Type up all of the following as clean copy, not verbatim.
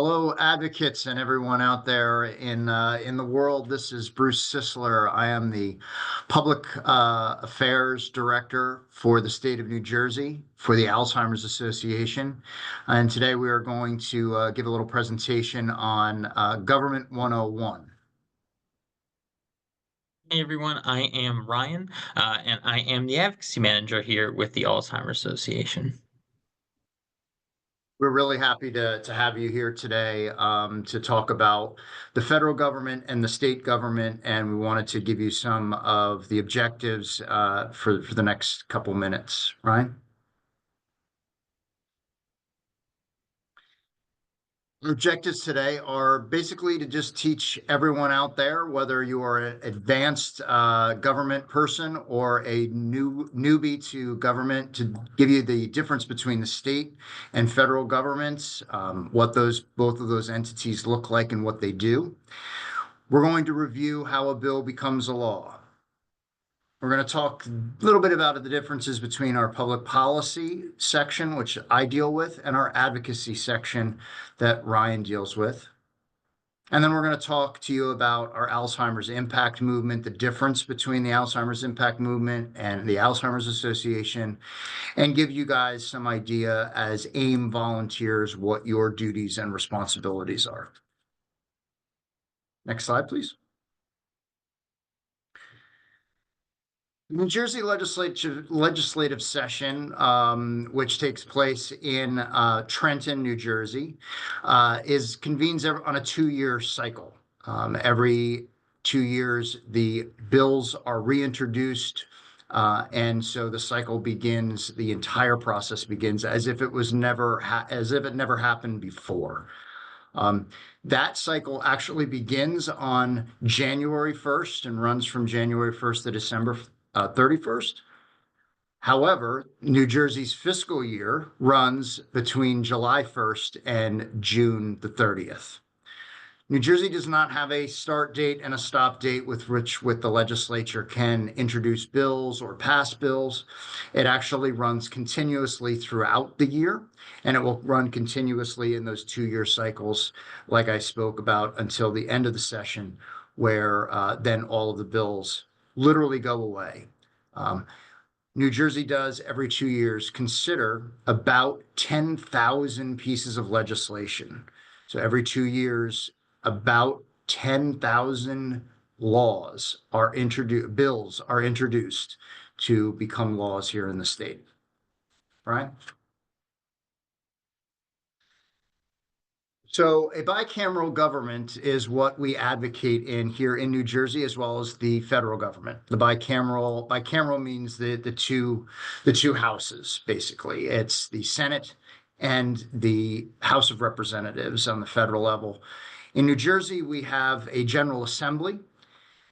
Hello, advocates and everyone out there in the world. This is Bruce Sisler. I am the Public Affairs Director for the state of New Jersey for the Alzheimer's Association. And today we are going to give a little presentation on Government 101. Hey everyone, I am Ryan, and I am the advocacy manager here with the Alzheimer's Association. We're really happy to have you here today to talk about the federal government and the state government, and we wanted to give you some of the objectives for the next couple minutes, right? Our objectives today are basically to just teach everyone out there, whether you are an advanced government person or a newbie to government, to give you the difference between the state and federal governments, what both of those entities look like and what they do. We're going to review how a bill becomes a law. We're going to talk a little bit about the differences between our public policy section, which I deal with, and our advocacy section that Ryan deals with. And then we're going to talk to you about our Alzheimer's Impact Movement, the difference between the Alzheimer's Impact Movement and the Alzheimer's Association, and give you guys some idea as AIM volunteers what your duties and responsibilities are. Next slide, please. New Jersey legislative session, which takes place in Trenton, New Jersey, convenes on a 2-year cycle. Every 2 years, the bills are reintroduced, and so the cycle begins. The entire process begins as if it never happened before. That cycle actually begins on January 1st and runs from January 1st to December 31st. However, New Jersey's fiscal year runs between July 1st and June the 30th. New Jersey does not have a start date and a stop date with the legislature can introduce bills or pass bills. It actually runs continuously throughout the year, and it will run continuously in those 2-year cycles, like I spoke about, until the end of the session, where then all of the bills literally go away. New Jersey does every 2 years consider about 10,000 pieces of legislation. So every 2 years, about 10,000 bills are introduced to become laws here in the state. Right? So a bicameral government is what we advocate in here in New Jersey, as well as the federal government. The bicameral means the two houses, basically. It's the Senate and the House of Representatives on the federal level. In New Jersey, we have a General Assembly,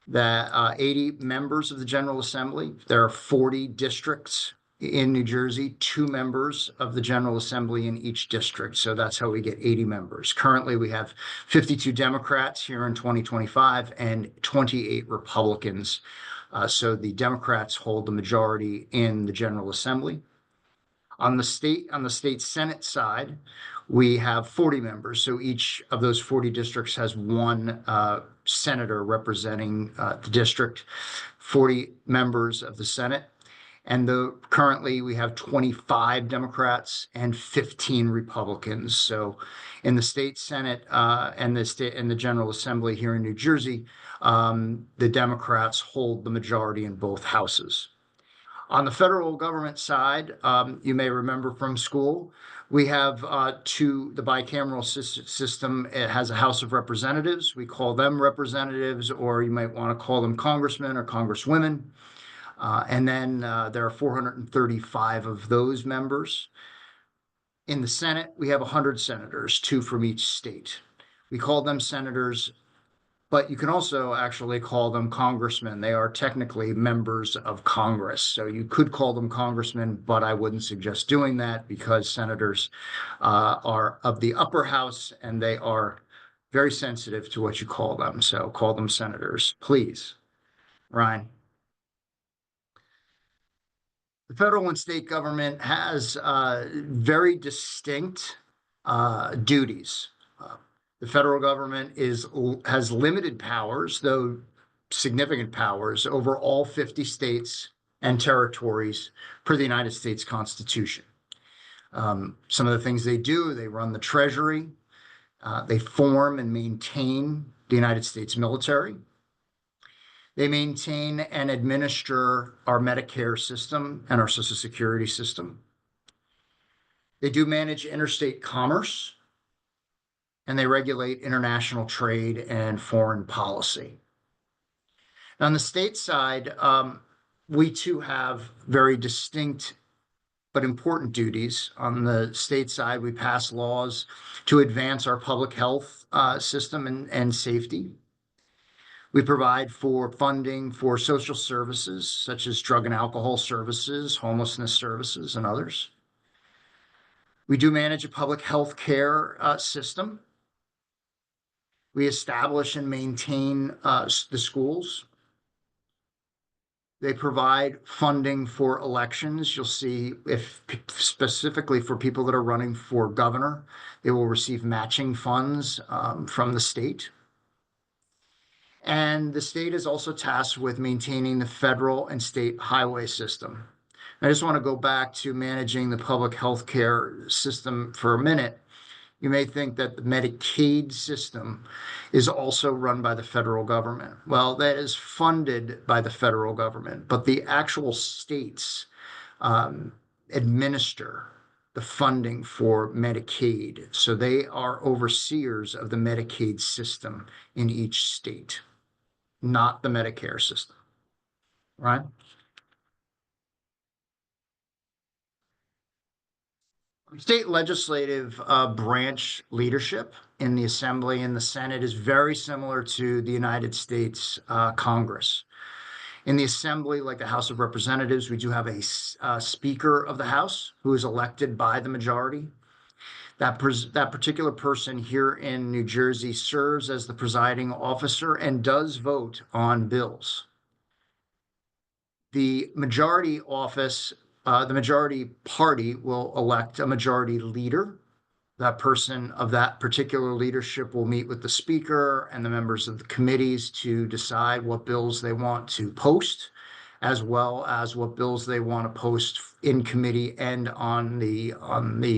that 80 members of the General Assembly. There are 40 districts in New Jersey, 2 members of the General Assembly in each district. So that's how we get 80 members. Currently, we have 52 Democrats here in 2025 and 28 Republicans. So the Democrats hold the majority in the General Assembly. On the state Senate side, we have 40 members. So each of those 40 districts has one senator representing the district, 40 members of the Senate. And currently we have 25 Democrats and 15 Republicans. So in the state Senate and the General Assembly here in New Jersey, the Democrats hold the majority in both houses. On the federal government side, you may remember from school, we have the bicameral system. It has a House of Representatives. We call them representatives, or you might want to call them congressmen or congresswomen. And then there are 435 of those members. In the Senate, we have 100 senators, 2 from each state. We call them senators, but you can also actually call them congressmen. They are technically members of Congress. So you could call them congressmen, but I wouldn't suggest doing that because senators are of the upper house and they are very sensitive to what you call them. So call them senators, please. Ryan. The federal and state government has very distinct duties. The federal government has limited powers, though significant powers, over all 50 states and territories per the United States Constitution. Some of the things they do, they run the Treasury, they form and maintain the United States military. They maintain and administer our Medicare system and our Social Security system. They do manage interstate commerce, and they regulate international trade and foreign policy. On the state side, we too have very distinct but important duties. On the state side, we pass laws to advance our public health system and safety. We provide for funding for social services such as drug and alcohol services, homelessness services, and others. We do manage a public health care system. We establish and maintain the schools. They provide funding for elections. You'll see if specifically for people that are running for governor, they will receive matching funds from the state. And the state is also tasked with maintaining the federal and state highway system. I just want to go back to managing the public health care system for a minute. You may think that the Medicaid system is also run by the federal government. Well, that is funded by the federal government, but the actual states administer the funding for Medicaid. So they are overseers of the Medicaid system in each state, not the Medicare system, right? State legislative branch leadership in the Assembly and the Senate is very similar to the United States Congress. In the Assembly, like the House of Representatives, we do have a Speaker of the House who is elected by the majority. That particular person here in New Jersey serves as the presiding officer and does vote on bills. The majority office, the majority party will elect a majority leader. That person of that particular leadership will meet with the speaker and the members of the committees to decide what bills they want to post, as well as what bills they want to post in committee and on the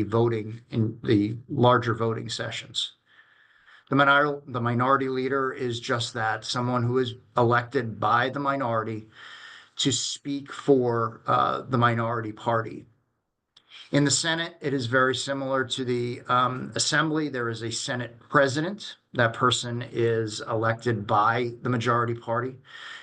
voting in the larger voting sessions. The minority leader is just that, someone who is elected by the minority to speak for the minority party. In the Senate, it is very similar to the Assembly. There is a Senate president. That person is elected by the majority party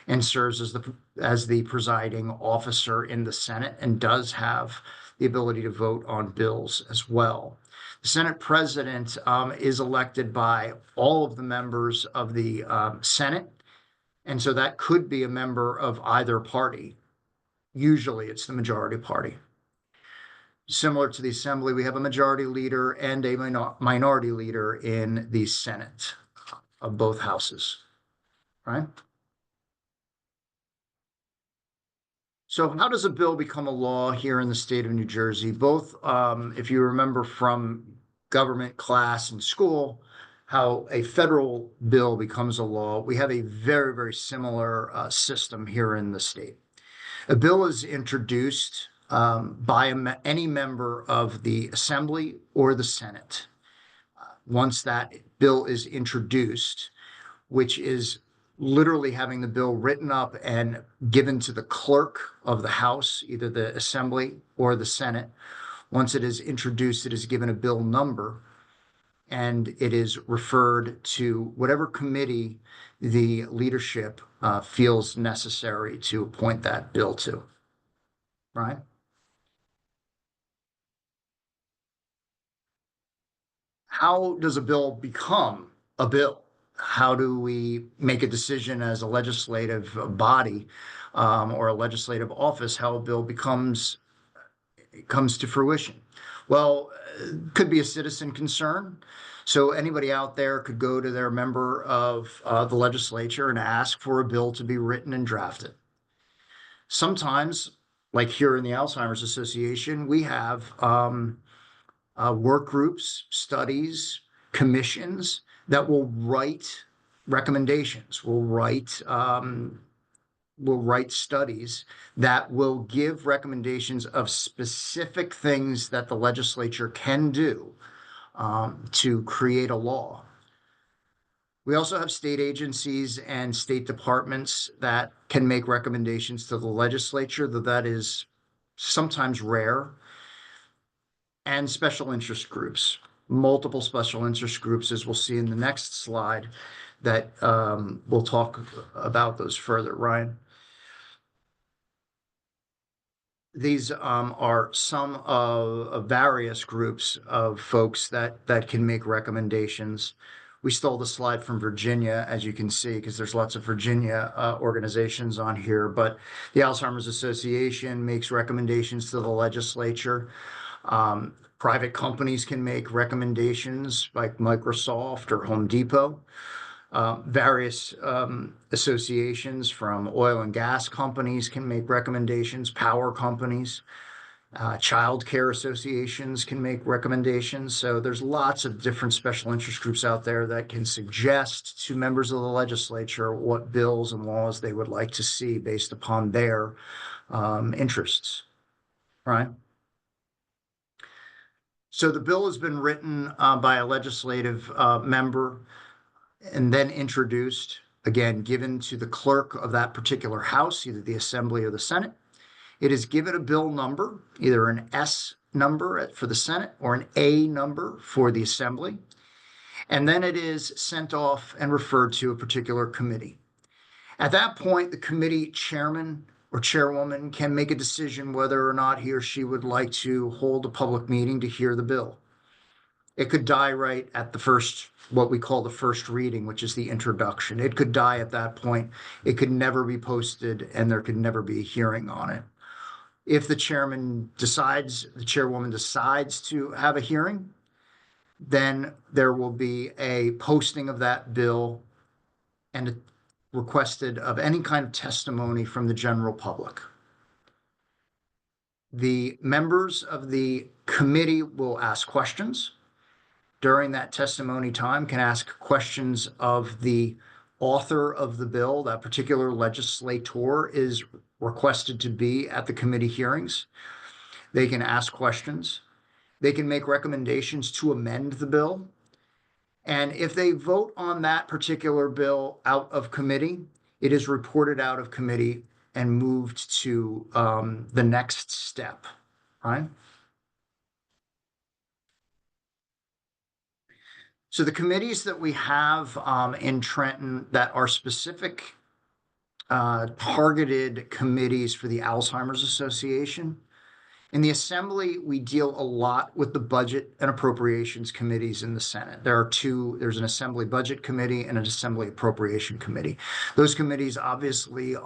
and serves as the presiding officer in the Senate and does have the ability to vote on bills as well. The Senate president is elected by all of the members of the Senate, and so that could be a member of either party. Usually it's the majority party. Similar to the Assembly, we have a majority leader and a minority leader in the Senate of both houses, right? So how does a bill become a law here in the state of New Jersey? Both, if you remember from government class in school, how a federal bill becomes a law, we have a very, very similar system here in the state. A bill is introduced by any member of the Assembly or the Senate. Once that bill is introduced, which is literally having the bill written up and given to the clerk of the House, either the Assembly or the Senate. Once it is introduced, it is given a bill number, and it is referred to whatever committee the leadership feels necessary to appoint that bill to, right? How does a bill become a bill? How do we make a decision as a legislative body or a legislative office how a bill comes to fruition? Well, it could be a citizen concern. So anybody out there could go to their member of the legislature and ask for a bill to be written and drafted. Sometimes, like here in the Alzheimer's Association, we have work groups, studies, commissions that will write recommendations, will write studies that will give recommendations of specific things that the legislature can do to create a law. We also have state agencies and state departments that can make recommendations to the legislature, though that is sometimes rare, and special interest groups, multiple special interest groups, as we'll see in the next slide, that we'll talk about those further. Ryan. These are some of various groups of folks that can make recommendations. We stole the slide from Virginia, as you can see, because there's lots of Virginia organizations on here, but the Alzheimer's Association makes recommendations to the legislature. Private companies can make recommendations like Microsoft or Home Depot. Various associations from oil and gas companies can make recommendations, power companies, child care associations can make recommendations. So there's lots of different special interest groups out there that can suggest to members of the legislature what bills and laws they would like to see based upon their interests, right? So the bill has been written by a legislative member and then introduced, again, given to the clerk of that particular house, either the Assembly or the Senate. It is given a bill number, either an S number for the Senate or an A number for the Assembly. And then it is sent off and referred to a particular committee. At that point, the committee chairman or chairwoman can make a decision whether or not he or she would like to hold a public meeting to hear the bill. It could die right at the first, what we call the first reading, which is the introduction. It could die at that point. It could never be posted, and there could never be a hearing on it. If the chairwoman decides to have a hearing, then there will be a posting of that bill and requested of any kind of testimony from the general public. The members of the committee will ask questions. During that testimony time, can ask questions of the author of the bill. That particular legislator is requested to be at the committee hearings. They can ask questions. They can make recommendations to amend the bill. And if they vote on that particular bill out of committee, it is reported out of committee and moved to the next step, right? So the committees that we have in Trenton that are specific targeted committees for the Alzheimer's Association. In the Assembly, we deal a lot with the budget and appropriations committees in the Senate. There's an Assembly Budget Committee and an Assembly Appropriation Committee. Those committees obviously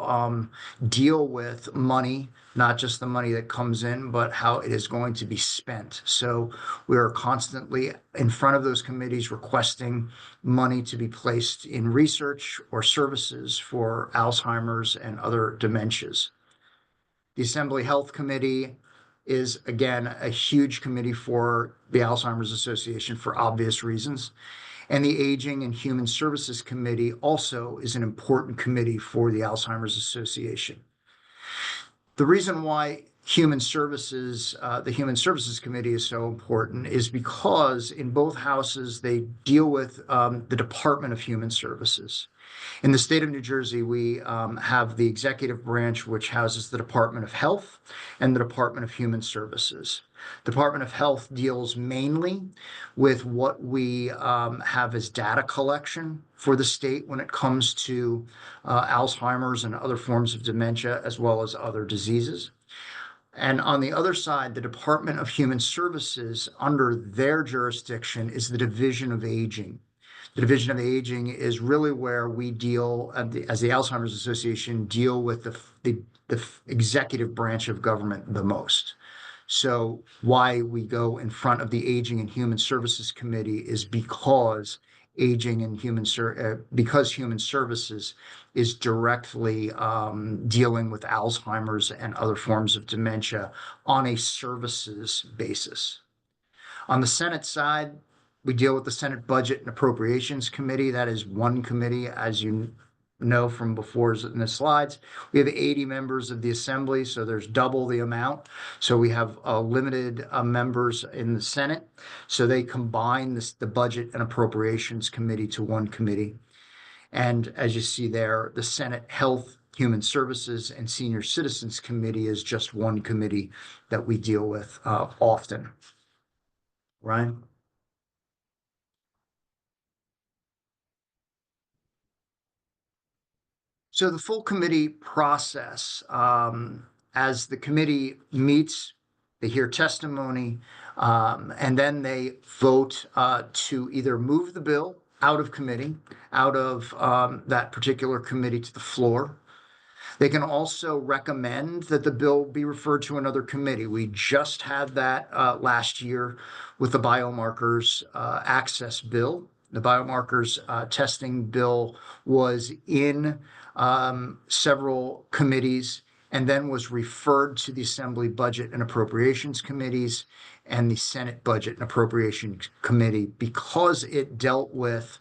deal with money, not just the money that comes in, but how it is going to be spent. So we are constantly in front of those committees requesting money to be placed in research or services for Alzheimer's and other dementias. The Assembly Health Committee is, again, a huge committee for the Alzheimer's Association for obvious reasons. And the Aging and Human Services Committee also is an important committee for the Alzheimer's Association. The reason why the Human Services Committee is so important is because in both houses, they deal with the Department of Human Services. In the state of New Jersey, we have the executive branch, which houses the Department of Health and the Department of Human Services. The Department of Health deals mainly with what we have as data collection for the state when it comes to Alzheimer's and other forms of dementia, as well as other diseases. And on the other side, the Department of Human Services, under their jurisdiction, is the Division of Aging. The Division of Aging is really where we deal, as the Alzheimer's Association, deal with the executive branch of government the most. So why we go in front of the Aging and Human Services Committee is because Human Services is directly dealing with Alzheimer's and other forms of dementia on a services basis. On the Senate side, We deal with the Senate Budget and Appropriations Committee. That is one committee, as you know from before in the slides. We have 80 members of the Assembly, so there's double the amount. So we have limited members in the Senate. So they combine the Budget and Appropriations Committee to one committee. And as you see there, the Senate Health, Human Services, and Senior Citizens Committee is just one committee that we deal with often. Right? So the full committee process, as the committee meets, they hear testimony, and then they vote to either move the bill out of committee, out of that particular committee to the floor. They can also recommend that the bill be referred to another committee. We just had that last year with the biomarkers access bill. The biomarkers testing bill was in several committees and then was referred to the Assembly Budget and Appropriations Committees and the Senate Budget and Appropriations Committee because it dealt with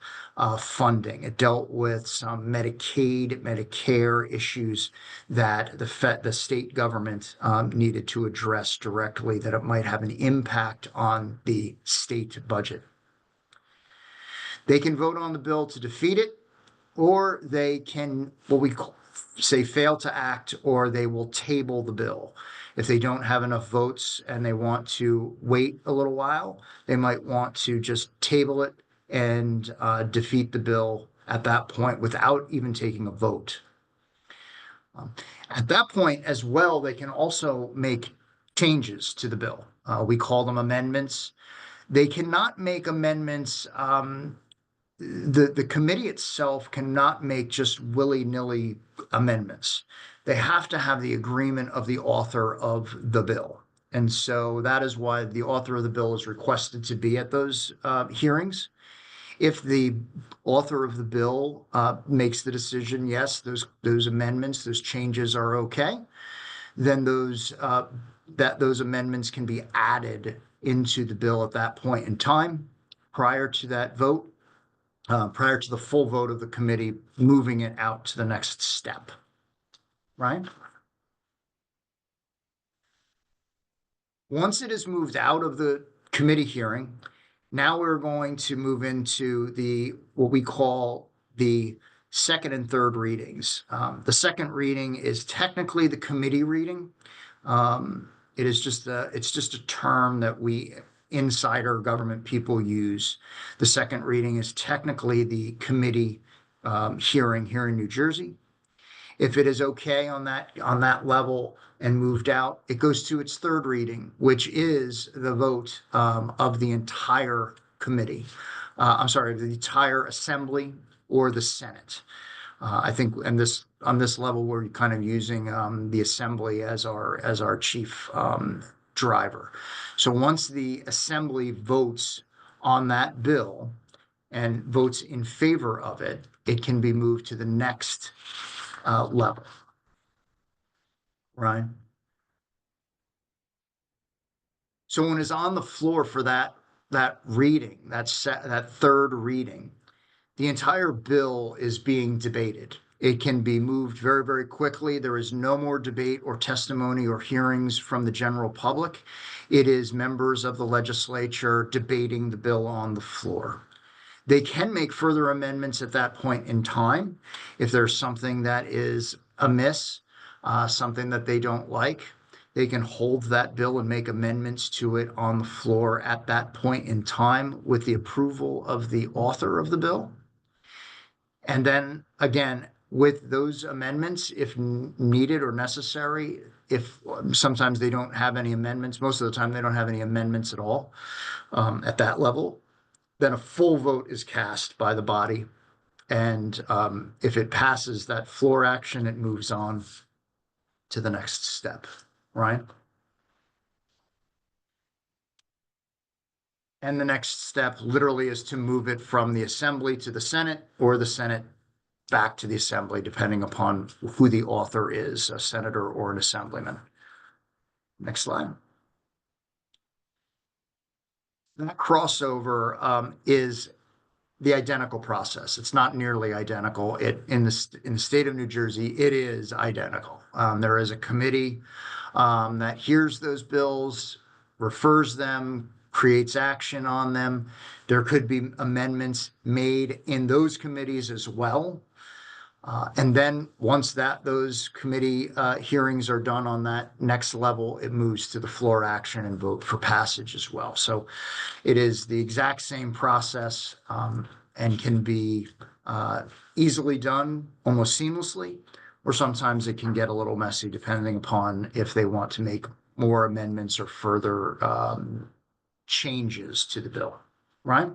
funding. It dealt with some Medicaid, Medicare issues that the state government needed to address directly, that it might have an impact on the state budget. They can vote on the bill to defeat it, or they can, what we say, fail to act, or they will table the bill. If they don't have enough votes and they want to wait a little while, they might want to just table it and defeat the bill at that point without even taking a vote. At that point as well, they can also make changes to the bill. We call them amendments. They cannot make amendments. The committee itself cannot make just willy-nilly amendments. They have to have the agreement of the author of the bill. And so that is why the author of the bill is requested to be at those hearings. If the author of the bill makes the decision, yes, those amendments, those changes are okay, then those amendments can be added into the bill at that point in time. Prior to that vote, prior to the full vote of the committee, moving it out to the next step. Right? Once it is moved out of the committee hearing, now we're going to move into what we call the second and third readings. The second reading is technically the committee reading. It's just a term that we insider government people use. The second reading is technically the committee hearing here in New Jersey. If it is okay on that level and moved out, it goes to its third reading, which is the vote of the entire committee. I'm sorry, the entire assembly or the Senate. I think on this level, we're kind of using the assembly as our chief driver. So once the assembly votes on that bill and votes in favor of it, it can be moved to the next level. Right. So when it's on the floor for that reading, that third reading, the entire bill is being debated. It can be moved very, very quickly. There is no more debate or testimony or hearings from the general public. It is members of the legislature debating the bill on the floor. They can make further amendments at that point in time if there's something that is amiss, something that they don't like. They can hold that bill and make amendments to it on the floor at that point in time with the approval of the author of the bill. And then again, with those amendments, if needed or necessary, if sometimes they don't have any amendments, most of the time they don't have any amendments at all at that level, then a full vote is cast by the body. And if it passes that floor action, it moves on to the next step, right? And the next step literally is to move it from the assembly to the Senate or the Senate back to the assembly, depending upon who the author is, a senator or an assemblyman. Next slide. That crossover is the identical process. It's not nearly identical. In the state of New Jersey, it is identical. There is a committee that hears those bills, refers them, creates action on them. There could be amendments made in those committees as well. And then once those committee hearings are done on that next level, it moves to the floor action and vote for passage as well. So it is the exact same process and can be easily done almost seamlessly, or sometimes it can get a little messy depending upon if they want to make more amendments or further changes to the bill. Right?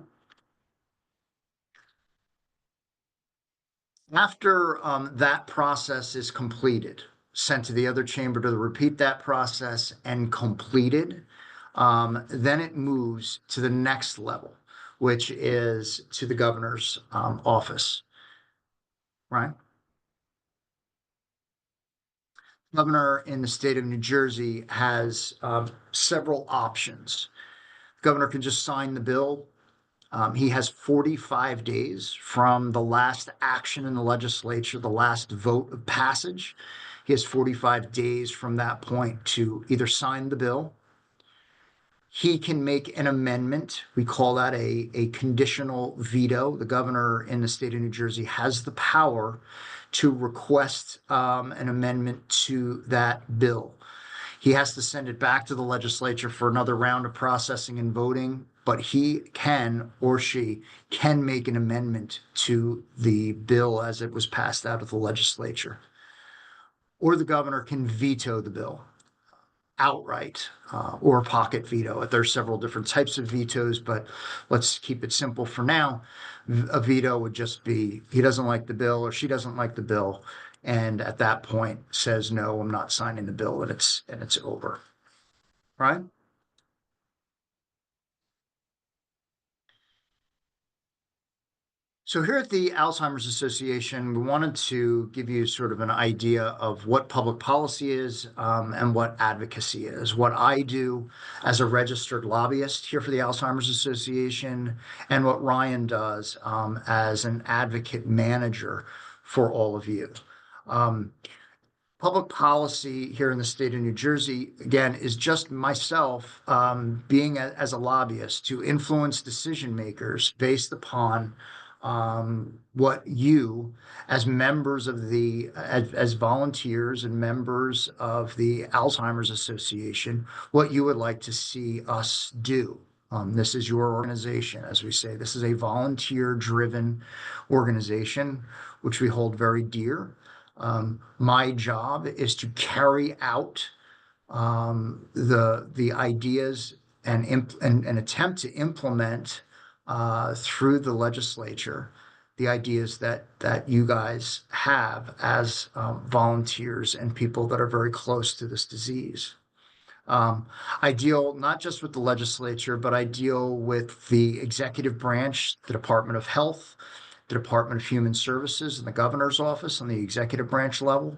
After that process is completed, sent to the other chamber to repeat that process and completed, then it moves to the next level, which is to the governor's office, right? Governor in the state of New Jersey has several options. The governor can just sign the bill. He has 45 days from the last action in the legislature, the last vote of passage. He has 45 days from that point to either sign the bill. He can make an amendment. We call that a conditional veto. The governor in the state of New Jersey has the power to request an amendment to that bill. He has to send it back to the legislature for another round of processing and voting, but he can, or she can, make an amendment to the bill as it was passed out of the legislature. Or the governor can veto the bill outright, or pocket veto. There's several different types of vetoes, but let's keep it simple for now. A veto would just be he doesn't like the bill or she doesn't like the bill, and at that point says, no, I'm not signing the bill, and it's over. Right? So here at the Alzheimer's Association, we wanted to give you sort of an idea of what public policy is, and what advocacy is. What I do as a registered lobbyist here for the Alzheimer's Association, and what Ryan does as an advocate manager for all of you. Um, Public policy here in the state of New Jersey, again, is just myself being as a lobbyist to influence decision makers based upon what you, as members of as volunteers and members of the Alzheimer's Association, what you would like to see us do. This is your organization, as we say. This is a volunteer-driven organization, which we hold very dear. My job is to carry out the ideas and attempt to implement through the legislature the ideas that you guys have as volunteers and people that are very close to this disease. I deal not just with the legislature, but I deal with the executive branch, the Department of Health, the Department of Human Services, and the governor's office on the executive branch level.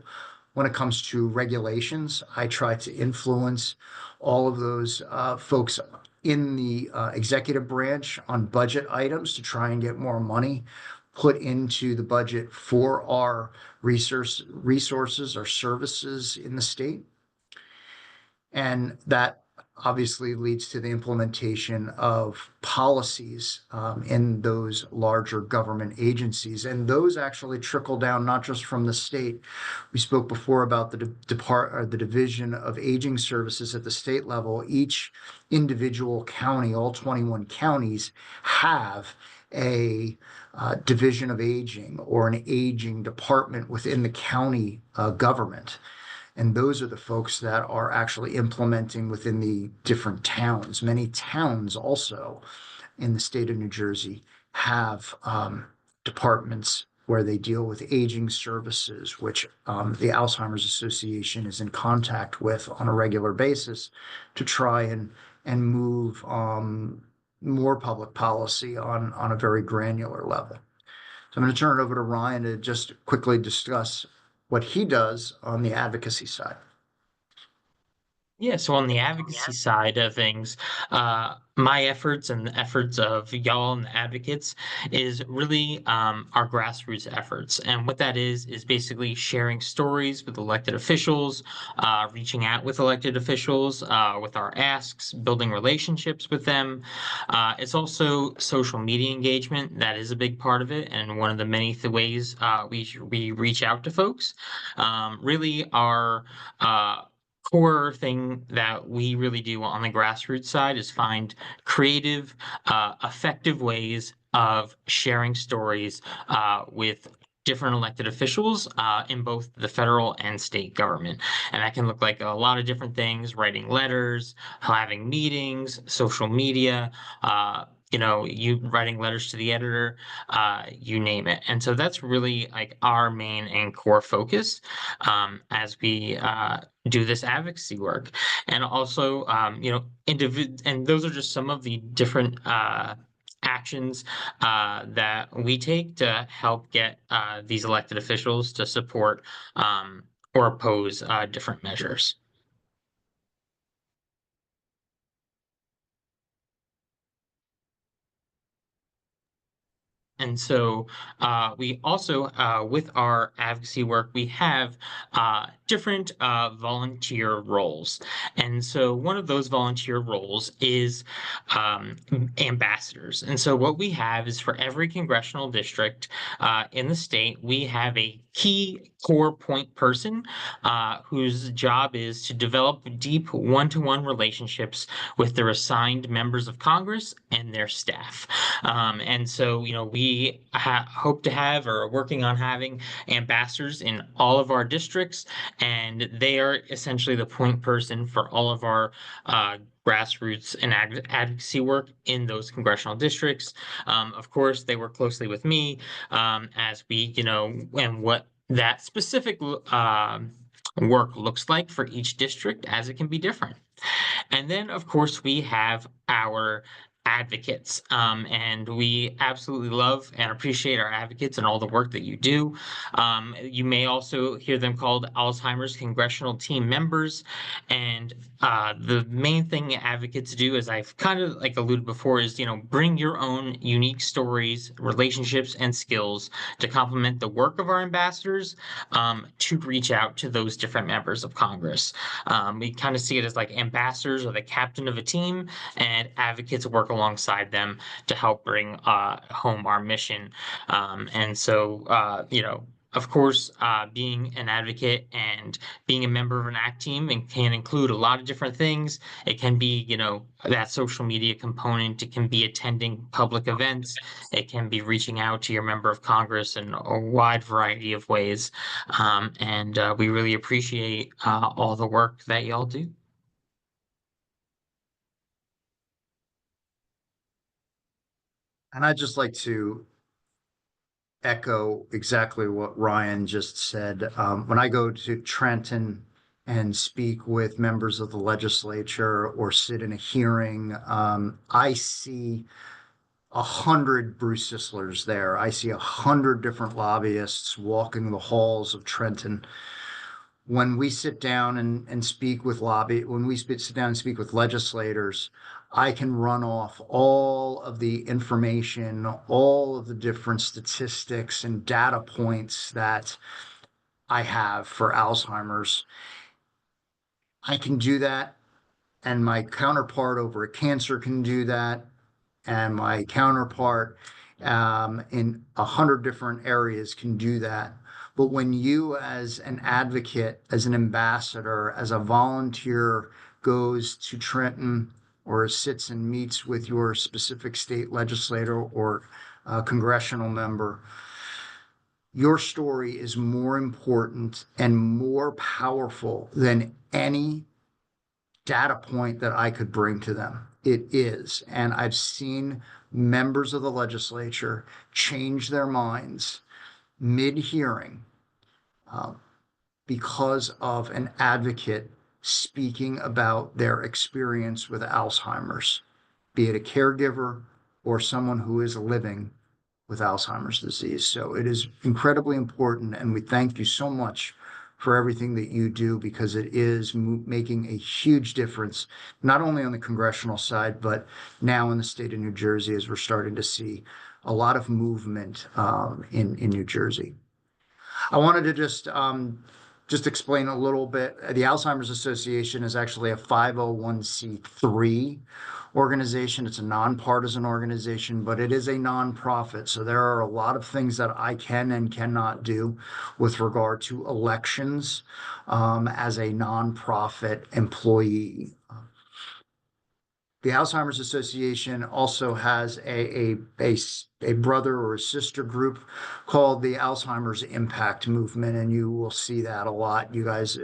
When it comes to regulations, I try to influence all of those folks in the executive branch on budget items to try and get more money put into the budget for our resources, our services in the state. And that obviously leads to the implementation of policies in those larger government agencies. And those actually trickle down not just from the state. We spoke before about the Division of Aging Services at the state level. Each individual county, all 21 counties, have a division of aging or an aging department within the county government. And those are the folks that are actually implementing within the different towns. Many towns also in the state of New Jersey have departments where they deal with aging services, which the Alzheimer's Association is in contact with on a regular basis to try and move more public policy on a very granular level. So I'm going to turn it over to Ryan to just quickly discuss what he does on the advocacy side. Yeah, so on the advocacy side of things, my efforts and the efforts of y'all and the advocates is really our grassroots efforts. And what that is basically sharing stories with elected officials, reaching out with elected officials, with our asks, building relationships with them. It's also social media engagement. That is a big part of it. And one of the many ways we reach out to folks. Really, our core thing that we really do on the grassroots side is find creative, effective ways of sharing stories with different elected officials in both the federal and state government. And that can look like a lot of different things: writing letters, having meetings, social media. You writing letters to the editor, you name it. And so that's really like our main and core focus as we do this advocacy work. And also, and those are just some of the different actions that we take to help get these elected officials to support or oppose different measures. And so we also, with our advocacy work, we have different volunteer roles. And so one of those volunteer roles is ambassadors. And so what we have is for every congressional district in the state, we have a key core point person whose job is to develop deep one-to-one relationships with their assigned members of Congress and their staff. And so, we hope to have or are working on having ambassadors in all of our districts, and they are essentially the point person for all of our grassroots and advocacy work in those congressional districts. Of course, they work closely with me as we, and what that specific work looks like for each district, as it can be different. And then, of course, we have our advocates. And we absolutely love and appreciate our advocates and all the work that you do. You may also hear them called Alzheimer's Congressional Team members. And the main thing advocates do, as I've kind of like alluded before, is, bring your own unique stories, relationships, and skills to complement the work of our ambassadors to reach out to those different members of Congress. We kind of see it as like ambassadors are the captain of a team, and advocates work alongside them to help bring home our mission. And so, of course, being an advocate and being a member of an ACT team and can include a lot of different things. It can be, that social media component. It can be attending public events. It can be reaching out to your member of Congress in a wide variety of ways. And we really appreciate all the work that y'all do. And I'd just like to echo exactly what Ryan just said. When I go to Trenton and speak with members of the legislature or sit in a hearing, I see 100 Bruce Sislers there. I see 100 different lobbyists walking the halls of Trenton. When we sit down and speak with when we sit down and speak with legislators, I can run off all of the information, all of the different statistics and data points that I have for Alzheimer's. I can do that, and my counterpart over at cancer can do that, and my counterpart in 100 different areas can do that. But when you, as an advocate, as an ambassador, as a volunteer, goes to Trenton or sits and meets with your specific state legislator or congressional member, your story is more important and more powerful than any data point that I could bring to them. It is. And I've seen members of the legislature change their minds mid hearing uh, because of an advocate speaking about their experience with Alzheimer's, be it a caregiver or someone who is living with Alzheimer's disease. So it is incredibly important. And we thank you so much for everything that you do, because it is making a huge difference, not only on the congressional side, but now in the state of New Jersey, as we're starting to see a lot of movement in New Jersey. I wanted to just explain a little bit. The Alzheimer's Association is actually a 501(c)(3) organization. It's a nonpartisan organization, but it is a nonprofit. So there are a lot of things that I can and cannot do with regard to elections as a nonprofit employee. The Alzheimer's Association also has a brother or a sister group called the Alzheimer's Impact Movement, and you will see that a lot. You guys,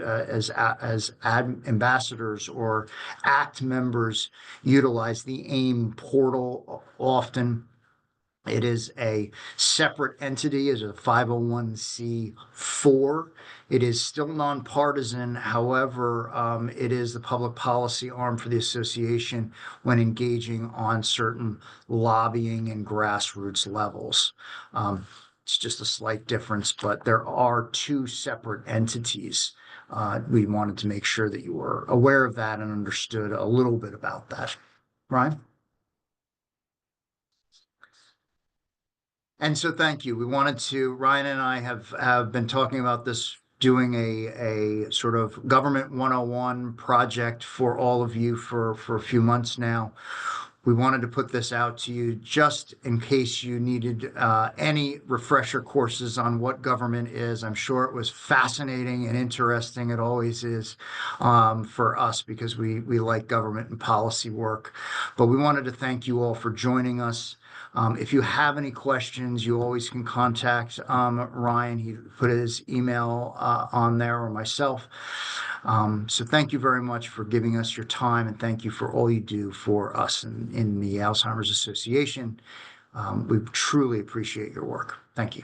ambassadors or ACT members, utilize the AIM portal often. It is a separate entity, is a 501(c)(4). It is still nonpartisan. However, it is the public policy arm for the association when engaging on certain lobbying and grassroots levels. It's just a slight difference, but there are two separate entities. We wanted to make sure that you were aware of that and understood a little bit about that. Ryan? And so thank you. Ryan and I have been talking about this, doing a sort of government 101 project for all of you for a few months now. We wanted to put this out to you just in case you needed any refresher courses on what government is. I'm sure it was fascinating and interesting. It always is for us, because we like government and policy work. But we wanted to thank you all for joining us. If you have any questions, you always can contact Ryan. He put his email on there, or myself. So thank you very much for giving us your time, and thank you for all you do for us in the Alzheimer's Association. We truly appreciate your work. Thank you.